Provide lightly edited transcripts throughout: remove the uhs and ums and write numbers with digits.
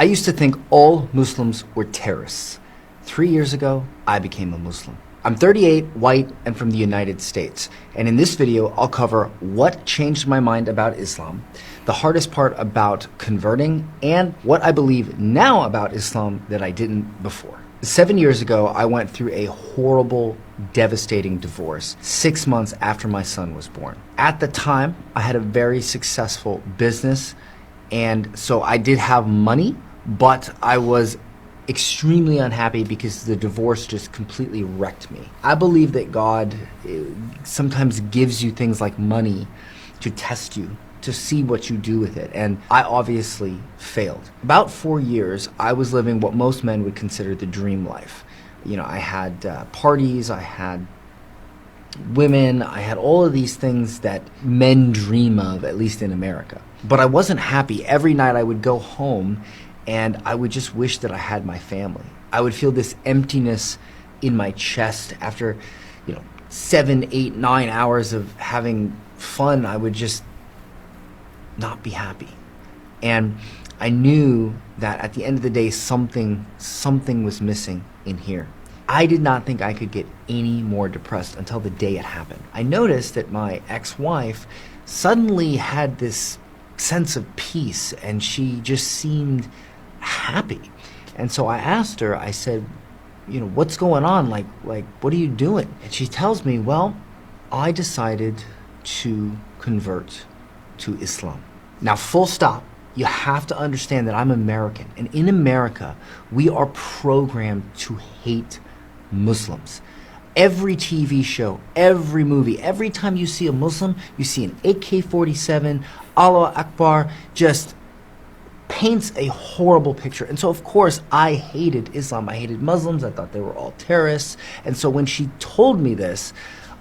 used to think all Muslims were terrorists. 3 years ago, I became a Muslim. I'm 38, white, and from the United States. And in this video, I'll cover what changed my mind about Islam, the hardest part about converting, and what I believe now about Islam that I didn't before. 7 years ago, I went through a horrible, devastating divorce 6 months after my son was born. At the time, I had a very successful business, and so I did have money, but I was extremely unhappy because the divorce just completely wrecked me. I believe that God sometimes gives you things like money to test you, to see what you do with it, and I obviously failed. About 4 years, I was living what most men would consider the dream life. You know, I had parties, I had women, I had all of these things that men dream of, at least in America. But I wasn't happy. Every night I would go home and I would just wish that I had my family. I would feel this emptiness in my chest after, 7, 8, 9 hours of having fun. I would just not be happy. And I knew that at the end of the day, something was missing in here. I did not think I could get any more depressed until the day it happened. I noticed that my ex-wife suddenly had this sense of peace, and she just seemed happy. And so I asked her, I said, what's going on? Like, what are you doing? And she tells me, well, I decided to convert to Islam. Now, full stop. You have to understand that I'm American. And in America, we are programmed to hate Muslims. Every TV show, every movie, every time you see a Muslim, you see an AK-47, Allah Akbar, just paints a horrible picture. And so, of course, I hated Islam. I hated Muslims. I thought they were all terrorists. And so when she told me this,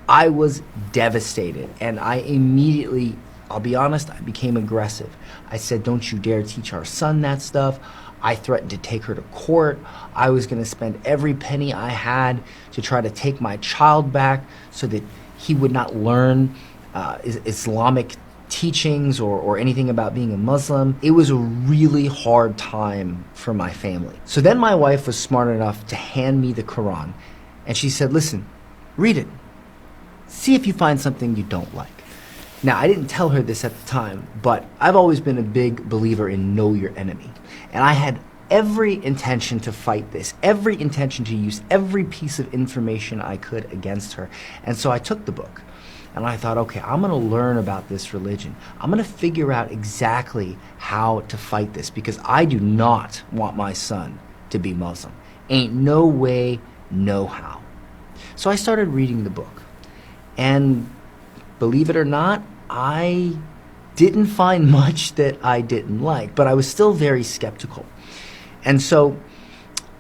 I was devastated. And I immediately, I'll be honest, I became aggressive. I said, don't you dare teach our son that stuff. I threatened to take her to court. I was going to spend every penny I had to try to take my child back so that he would not learn Islamic teachings or anything about being a Muslim. It was a really hard time for my family. So then my wife was smart enough to hand me the Quran, and she said, listen, read it. See if you find something you don't like. Now, I didn't tell her this at the time, but I've always been a big believer in know your enemy. And I had every intention to fight this, every intention to use every piece of information I could against her. And so I took the book and I thought, okay, I'm gonna learn about this religion. I'm gonna figure out exactly how to fight this, because I do not want my son to be Muslim. Ain't no way, no how. So I started reading the book, and believe it or not, I didn't find much that I didn't like, but I was still very skeptical. And so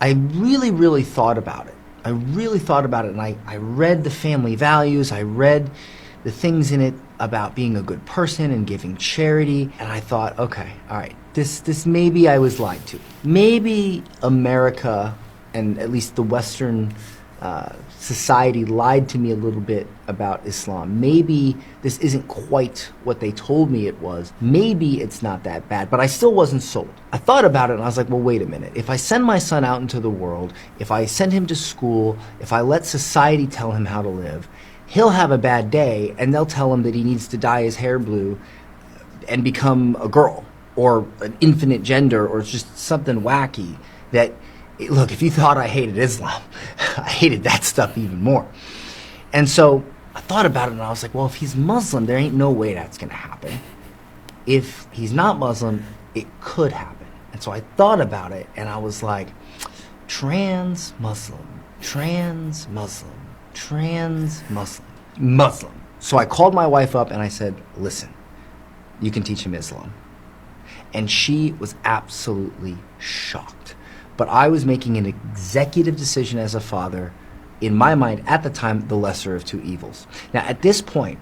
I really thought about it. And I read the family values, I read the things in it about being a good person and giving charity, and I thought, okay, all right, this maybe I was lied to. Maybe America, and at least the Western society, lied to me a little bit about Islam. Maybe this isn't quite what they told me it was. Maybe it's not that bad, but I still wasn't sold. I thought about it and I was like, well, wait a minute. If I send my son out into the world, if I send him to school, if I let society tell him how to live, he'll have a bad day and they'll tell him that he needs to dye his hair blue and become a girl or an infinite gender or just something wacky that, look, if you thought I hated Islam, I hated that stuff even more. And so I thought about it and I was like, well, if he's Muslim, there ain't no way that's gonna happen. If he's not Muslim, it could happen. And so I thought about it and I was like, trans-Muslim, trans-Muslim, trans-Muslim, Muslim. So I called my wife up and I said, listen, you can teach him Islam. And she was absolutely shocked. But I was making an executive decision as a father, in my mind at the time, the lesser of two evils. Now at this point,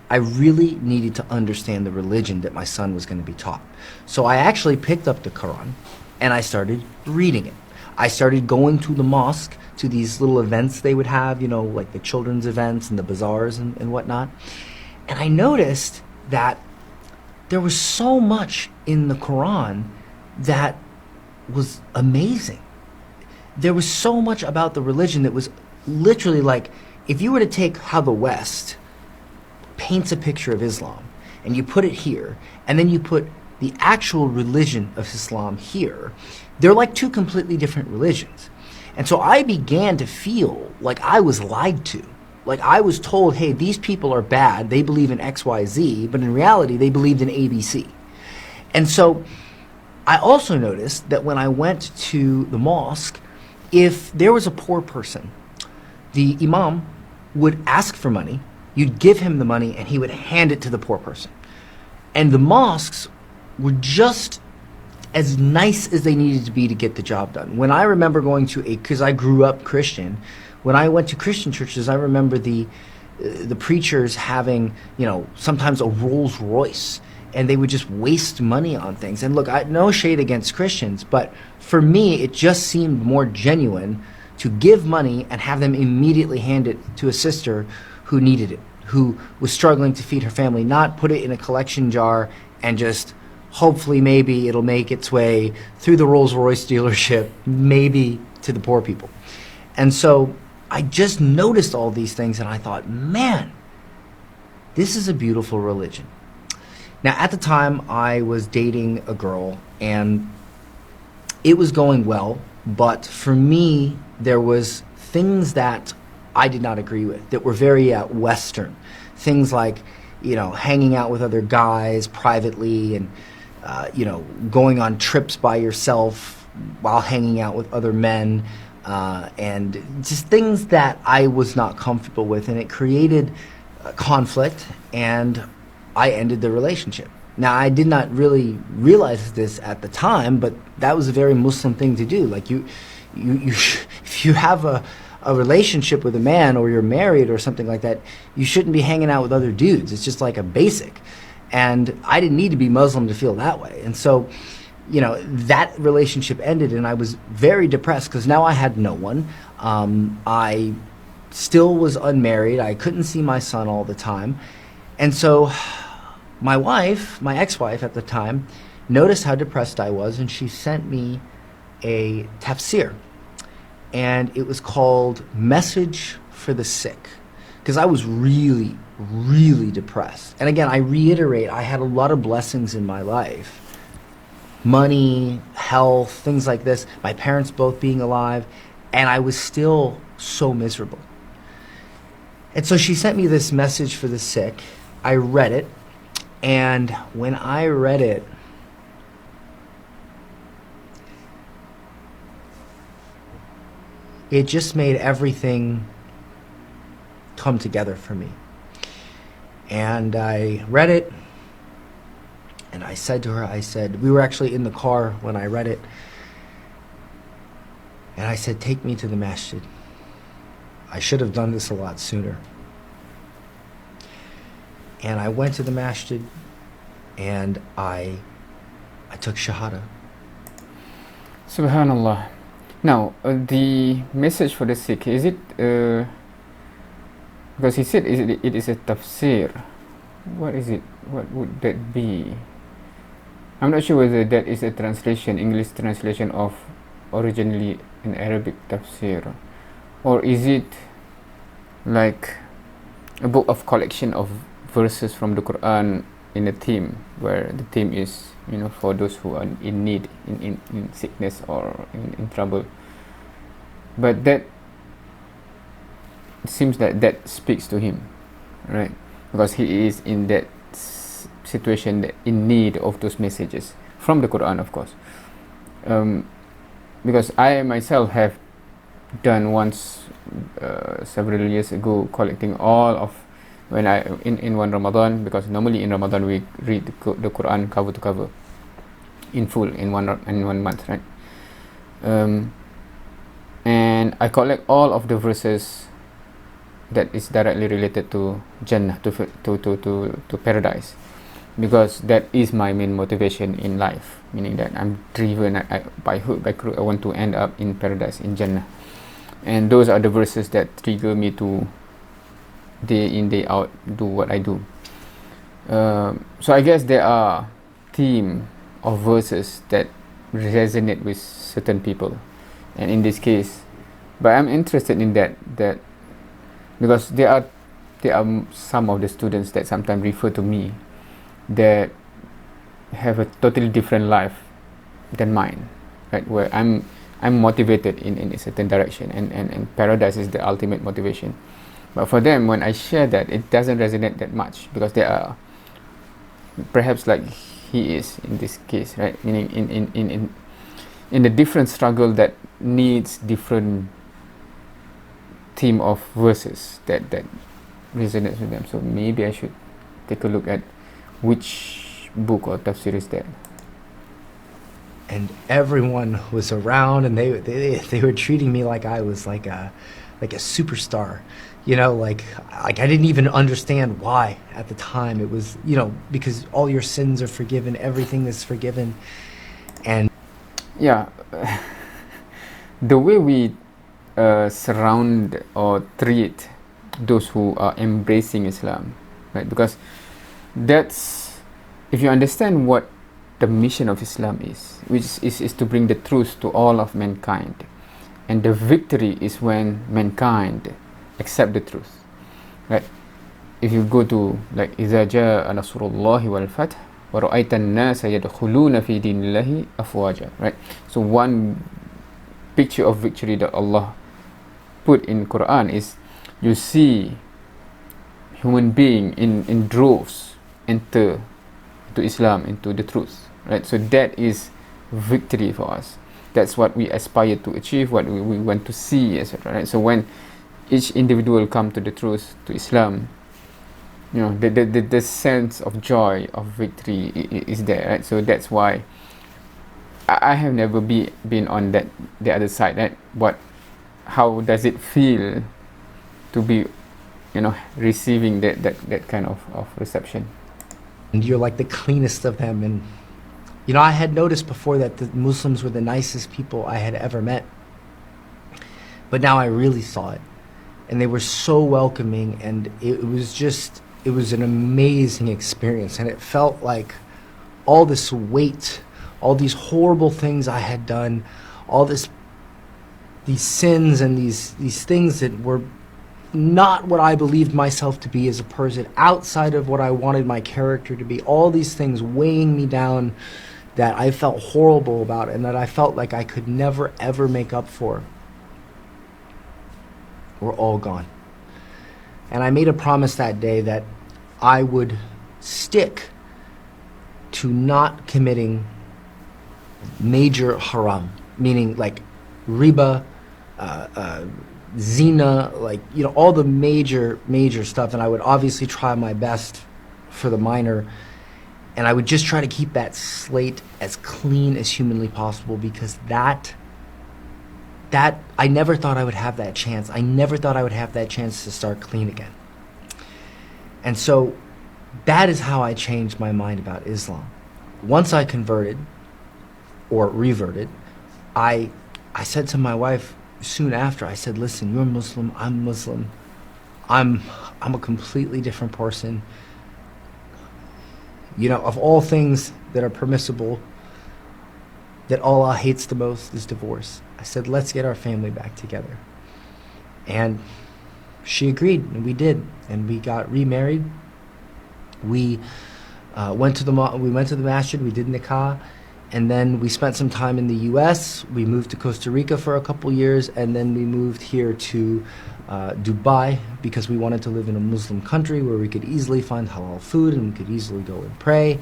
I really needed to understand the religion that my son was going to be taught. So I actually picked up the Quran and I started reading it. I started going to the mosque, to these little events they would have, like the children's events and the bazaars and whatnot. And I noticed that there was so much in the Quran that was amazing. There was so much about the religion that was literally like, if you were to take how the West paints a picture of Islam and you put it here, and then you put the actual religion of Islam here, they're like two completely different religions. And so I began to feel like I was lied to. Like I was told, hey, these people are bad, they believe in XYZ, but in reality, they believed in ABC. And so I also noticed that when I went to the mosque, if there was a poor person, the imam would ask for money, you'd give him the money, and he would hand it to the poor person. And the mosques were just as nice as they needed to be to get the job done. When I remember going to because I grew up Christian, when I went to Christian churches, I remember the preachers having, sometimes a Rolls Royce, and they would just waste money on things. And look, no shade against Christians, but for me, it just seemed more genuine to give money and have them immediately hand it to a sister who needed it, who was struggling to feed her family, not put it in a collection jar and just hopefully maybe it'll make its way through the Rolls-Royce dealership, maybe to the poor people. And so I just noticed all these things and I thought, man, this is a beautiful religion. Now, at the time, I was dating a girl, and it was going well, but for me, there was things that I did not agree with that were very Western. Things like, hanging out with other guys privately and, going on trips by yourself while hanging out with other men, and just things that I was not comfortable with, and it created conflict, and I ended the relationship. Now, I did not really realize this at the time, but that was a very Muslim thing to do. Like if you have a relationship with a man, or you're married or something like that, you shouldn't be hanging out with other dudes. It's just like a basic. And I didn't need to be Muslim to feel that way. And so, that relationship ended, and I was very depressed because now I had no one. I still was unmarried. I couldn't see my son all the time. And so my ex-wife at the time, noticed how depressed I was, and she sent me a tafsir. And it was called Message for the Sick, because I was really, really depressed. And again, I reiterate, I had a lot of blessings in my life. Money, health, things like this, my parents both being alive, and I was still so miserable. And so she sent me this Message for the Sick. I read it, and when I read it, it just made everything come together for me. And I read it, and I said to her, we were actually in the car when I read it, and I said, take me to the masjid. I should have done this a lot sooner. And I went to the masjid, and I took shahada. Subhanallah. Now, the message for the sick, is it, because he said it is a tafsir. What is it? What would that be? I'm not sure whether that is a translation, English translation of originally an Arabic tafsir, or is it like a book of collection of verses from the Quran in a theme, where the theme is, for those who are in need, in sickness or in trouble. But that seems that speaks to him, right? Because he is in that situation, in need of those messages from the Quran, of course. Because I myself have done once several years ago, collecting all of, when I in one Ramadan, because normally in Ramadan we read the Quran cover to cover in full in one month, right? And I collect all of the verses that is directly related to Jannah, to paradise, because that is my main motivation in life, meaning that I'm driven by hook by crook. I want to end up in paradise, in Jannah, and those are the verses that trigger me to day in day out do what I do. So I guess there are theme of verses that resonate with certain people, and in this case, but I'm interested in that because there are some of the students that sometimes refer to me that have a totally different life than mine, right? Where I'm motivated in a certain direction, and paradise is the ultimate motivation. But for them, when I share that, it doesn't resonate that much because they are perhaps like he is in this case, right? Meaning in a different struggle that needs different theme of verses that resonates with them. So maybe I should take a look at which book or tafsir is that. And everyone was around, and they were treating me like I was like a superstar, you know, like I didn't even understand why at the time. It was, you know, because all your sins are forgiven, everything is forgiven, and yeah, the way we surround or treat those who are embracing Islam, right? Because that's, if you understand what the mission of Islam is, which is to bring the truth to all of mankind, and the victory is when mankind accept the truth, right? If you go to like إذا جاء نصر الله والفتح ورأيت الناس يدخلون في دين الله أفواجا, right? So one picture of victory that Allah put in Quran is you see human being in droves enter to Islam, into the truth, right? So that is victory for us. That's what we aspire to achieve, what we want to see, etc. Right? So when each individual come to the truth, to Islam, you know, the sense of joy, of victory is there, right? So that's why I have never been on the other side, right? How does it feel to be, you know, receiving that kind of reception? And you're like the cleanest of them. And you know, I had noticed before that the Muslims were the nicest people I had ever met, but now I really saw it, and they were so welcoming, and it was an amazing experience. And it felt like all this weight, all these horrible things I had done, all these sins and these things that were not what I believed myself to be as a person, outside of what I wanted my character to be, all these things weighing me down that I felt horrible about and that I felt like I could never ever make up for, were all gone. And I made a promise that day that I would stick to not committing major haram, meaning like riba, zina, like, you know, all the major stuff. And I would obviously try my best for the minor, and I would just try to keep that slate as clean as humanly possible, because that I never thought I would have that chance. I never thought I would have that chance to start clean again. And so that is how I changed my mind about Islam. Once I converted or reverted, I said to my wife soon after, I said, listen, you're Muslim, I'm Muslim. I'm a completely different person. You know, of all things that are permissible, that Allah hates the most is divorce. I said, let's get our family back together. And she agreed, and we did. And we got remarried. We went to the masjid, we did nikah, and then we spent some time in the US. We moved to Costa Rica for a couple years, and then we moved here to Dubai, because we wanted to live in a Muslim country where we could easily find halal food and we could easily go and pray.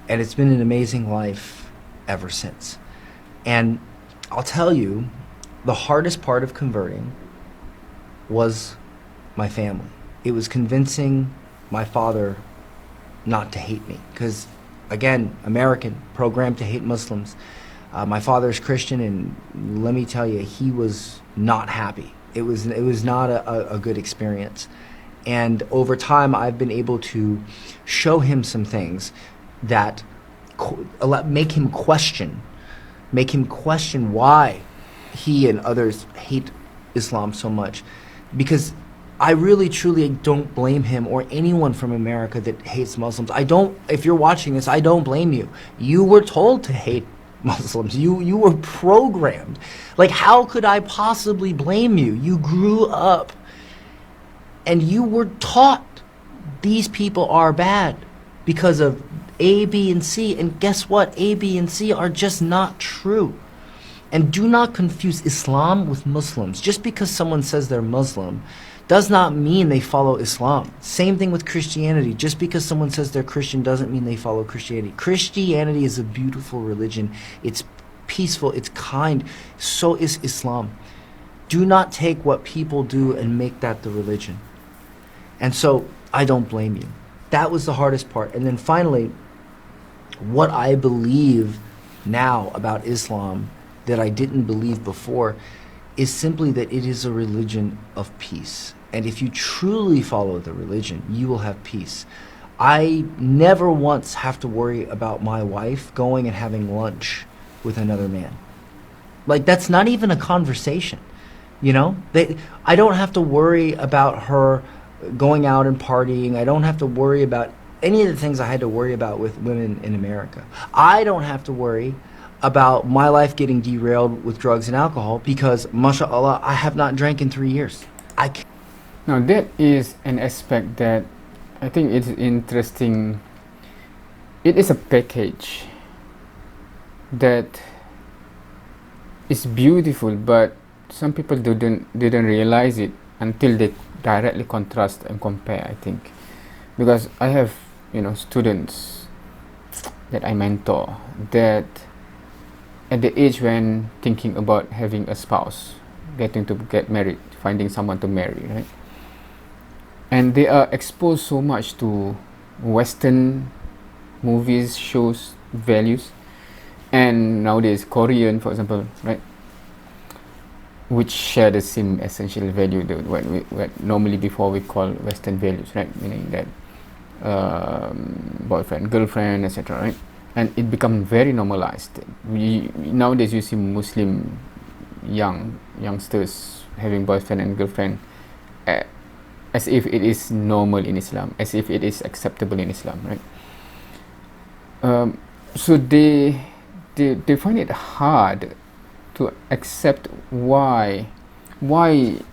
And it's been an amazing life ever since. And I'll tell you, the hardest part of converting was my family. It was convincing my father not to hate me, because again, American, programmed to hate Muslims. My father's Christian, and let me tell you, he was not happy. It was not a good experience. And over time, I've been able to show him some things that make him question why he and others hate Islam so much. Because I really, truly don't blame him or anyone from America that hates Muslims. If you're watching this, I don't blame you. You were told to hate Muslims. You were programmed. Like, how could I possibly blame you? You grew up and you were taught these people are bad because of A, B, and C. And guess what? A, B, and C are just not true. And do not confuse Islam with Muslims. Just because someone says they're Muslim does not mean they follow Islam. Same thing with Christianity. Just because someone says they're Christian doesn't mean they follow Christianity. Christianity is a beautiful religion. It's peaceful, it's kind. So is Islam. Do not take what people do and make that the religion. And so I don't blame you. That was the hardest part. And then finally, what I believe now about Islam that I didn't believe before is simply that it is a religion of peace. And if you truly follow the religion, you will have peace. I never once have to worry about my wife going and having lunch with another man. Like, that's not even a conversation, you know? I don't have to worry about her going out and partying. I don't have to worry about any of the things I had to worry about with women in America. I don't have to worry about my life getting derailed with drugs and alcohol because, mashallah, I have not drank in 3 years. I can't. Now that is an aspect that I think it's interesting. It is a package that is beautiful, but some people didn't realize it until they directly contrast and compare, I think. Because I have, students that I mentor that at the age when thinking about having a spouse, getting to get married, finding someone to marry, right? And they are exposed so much to Western movies, shows, values, and nowadays Korean, for example, right, which share the same essential value that what normally before we call Western values, right? Meaning that boyfriend, girlfriend, etc., right? And it become very normalized. Nowadays you see Muslim youngsters having boyfriend and girlfriend as if it is normal in Islam, as if it is acceptable in Islam, right? So they find it hard to accept why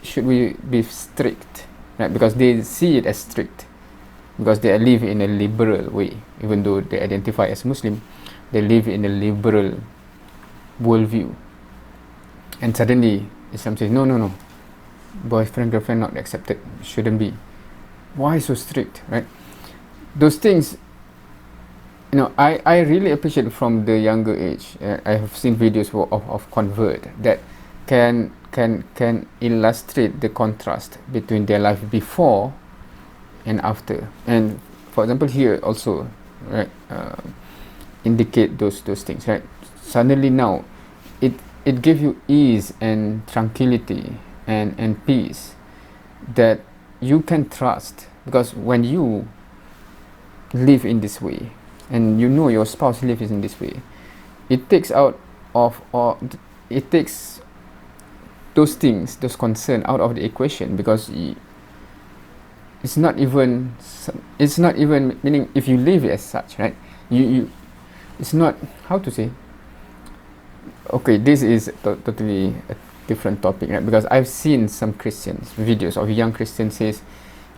should we be strict, right? Because they see it as strict, because they live in a liberal way. Even though they identify as Muslim, they live in a liberal worldview. And suddenly Islam says, no, boyfriend, girlfriend not accepted, shouldn't be. Why so strict, right? Those things, I really appreciate from the younger age. I have seen videos of convert that can illustrate the contrast between their life before and after. And for example, here also, right, indicate those things, right? Suddenly now, it gives you ease and tranquility and peace that you can trust, because when you live in this way and your spouse lives in this way, it takes those things, those concerns out of the equation, because it's not even meaning if you live as such, right? You it's not, how to say, okay, this is totally a different topic, right? Because I've seen some Christians videos of young Christians says,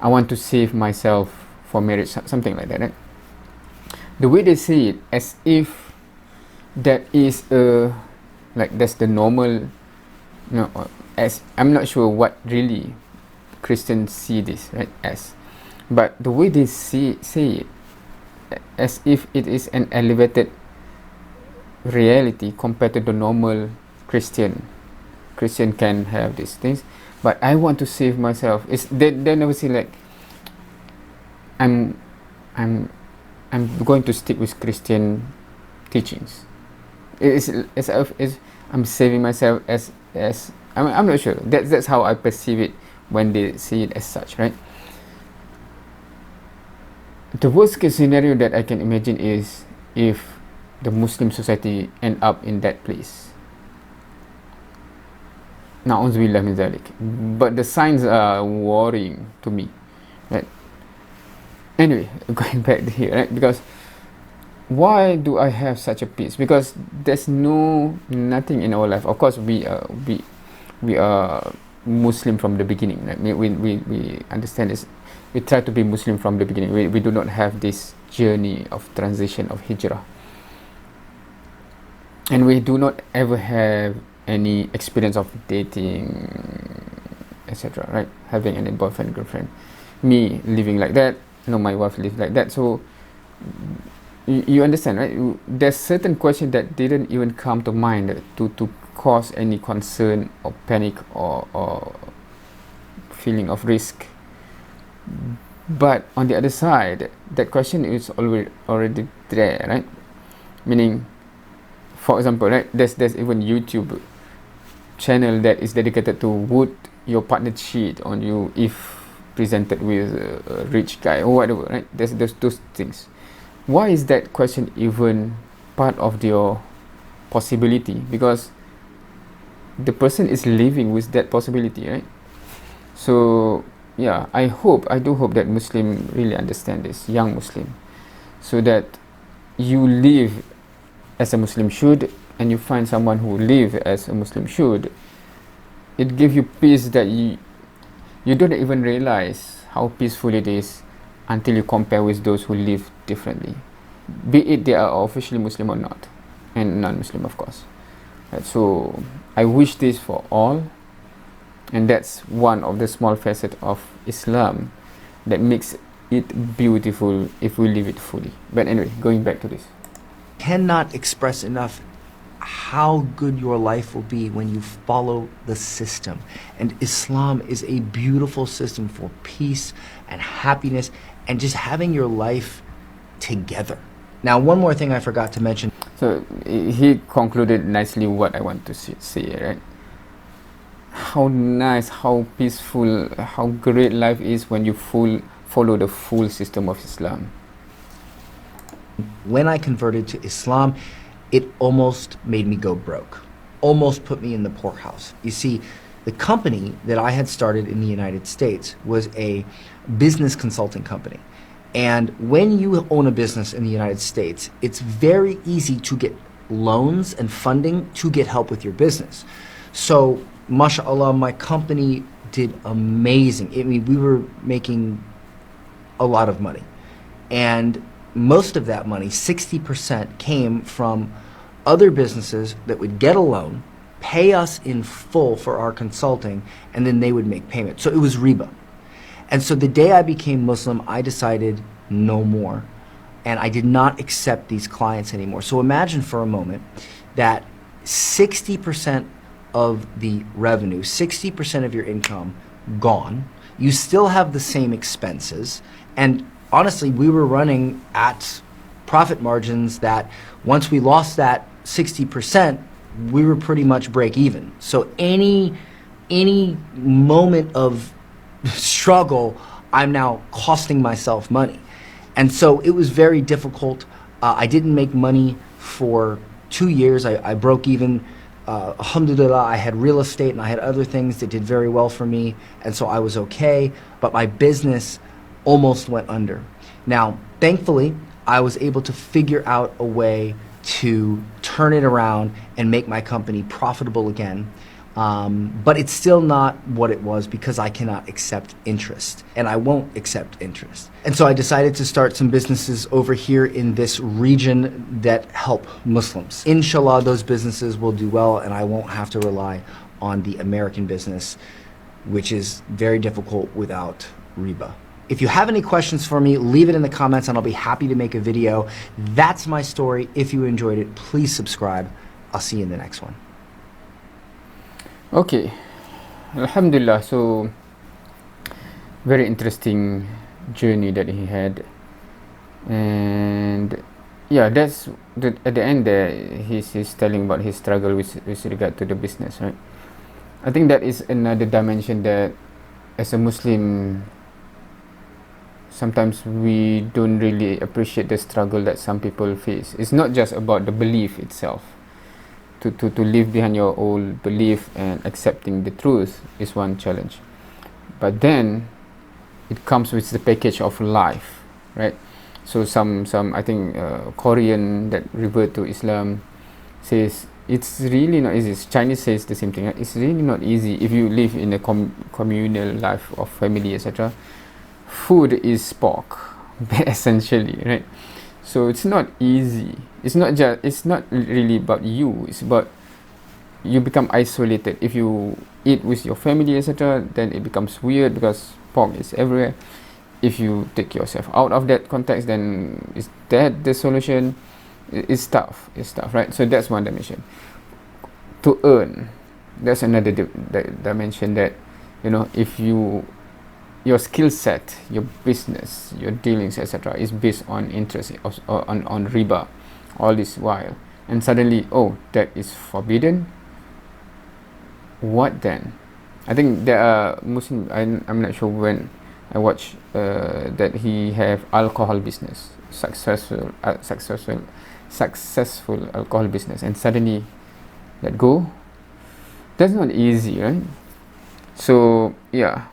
I want to save myself for marriage, something like that, right? The way they say it, as if that is that's the normal, as I'm not sure what really Christians see this, right, as, but the way they say it, as if it is an elevated reality compared to the normal Christian can have these things, but I want to save myself. They never say like I'm going to stick with Christian teachings. It's I'm saving myself as I'm not sure. That's how I perceive it when they see it as such, right? The worst case scenario that I can imagine is if the Muslim society end up in that place. Na'udzubillah min zalik. But the signs are worrying to me, right? Anyway, going back here, right? Because why do I have such a peace? Because there's nothing in our life. Of course, we are Muslim from the beginning. Right? We understand this. We try to be Muslim from the beginning. We do not have this journey of transition of hijrah, and we do not ever have any experience of dating, etc. Right? Having any boyfriend, girlfriend. Me living like that. No, my wife lived like that. So you understand, right? There's certain questions that didn't even come to mind to cause any concern or panic or feeling of risk. But on the other side, that question is already there, right? Meaning, for example, right, there's even YouTube channel that is dedicated to would your partner cheat on you if presented with a rich guy or whatever, right? There's those things. Why is that question even part of your possibility? Because the person is living with that possibility, right? So yeah, I do hope that Muslim really understand this, young Muslim, so that you live as a Muslim should, and you find someone who live as a Muslim should. It gives you peace that you don't even realize how peaceful it is until you compare with those who live differently, be it they are officially Muslim or not, and non-Muslim, of course. Right, so I wish this for all, and that's one of the small facets of Islam that makes it beautiful if we live it fully. But anyway, going back to this. Cannot express enough how good your life will be when you follow the system. And Islam is a beautiful system for peace and happiness and just having your life together. Now, one more thing I forgot to mention. So he concluded nicely what I want to say, right? How nice, how peaceful, how great life is when you follow the full system of Islam. When I converted to Islam, it almost made me go broke, almost put me in the poorhouse. You see, the company that I had started in the United States was a business consulting company. And when you own a business in the United States, it's very easy to get loans and funding to get help with your business. So, mashallah, my company did amazing. I mean, we were making a lot of money. And most of that money, 60%, came from other businesses that would get a loan, pay us in full for our consulting, and then they would make payment. So it was riba. And so the day I became Muslim, I decided no more. And I did not accept these clients anymore. So imagine for a moment that 60% of the revenue, 60% of your income gone. You still have the same expenses. And honestly, we were running at profit margins that once we lost that 60%, we were pretty much break even. So any moment of struggle, I'm now costing myself money. And so it was very difficult. I didn't make money for 2 years. I broke even. Alhamdulillah, I had real estate and I had other things that did very well for me. And so I was okay. But my business almost went under. Now, thankfully, I was able to figure out a way to turn it around and make my company profitable again. But it's still not what it was because I cannot accept interest, and I won't accept interest. And so I decided to start some businesses over here in this region that help Muslims. Inshallah, those businesses will do well, and I won't have to rely on the American business, which is very difficult without riba. If you have any questions for me, leave it in the comments and I'll be happy to make a video. That's my story. If you enjoyed it, please subscribe. I'll see you in the next one. Okay, Alhamdulillah. So very interesting journey that he had, and yeah, that's at the end there he's telling about his struggle with regard to the business, right? I think that is another dimension that as a Muslim sometimes we don't really appreciate the struggle that some people face. It's not just about the belief itself. To live behind your old belief and accepting the truth is one challenge. But then it comes with the package of life, right? So some I think Korean that revert to Islam says it's really not easy. Chinese says the same thing. Right? It's really not easy if you live in a communal life of family, etc. Food is pork, essentially, right? So it's not easy. It's not really about you. It's about you become isolated. If you eat with your family, etc., then it becomes weird because pork is everywhere. If you take yourself out of that context, then is that the solution? It's tough. It's tough, right? So that's one dimension. To earn, that's another dimension that, you know, if your skill set, your business, your dealings, etc., is based on interest on riba, all this while, and suddenly, oh, that is forbidden. What then? I think there are Muslim. I'm not sure when I watch that he have alcohol business, successful alcohol business, and suddenly let go. That's not easy, right? So yeah,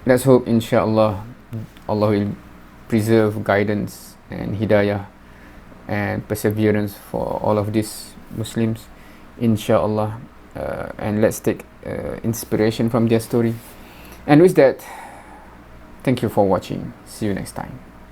let's hope inshallah Allah will preserve guidance and hidayah and perseverance for all of these Muslims, inshallah. And let's take inspiration from their story. And with that, thank you for watching. See you next time.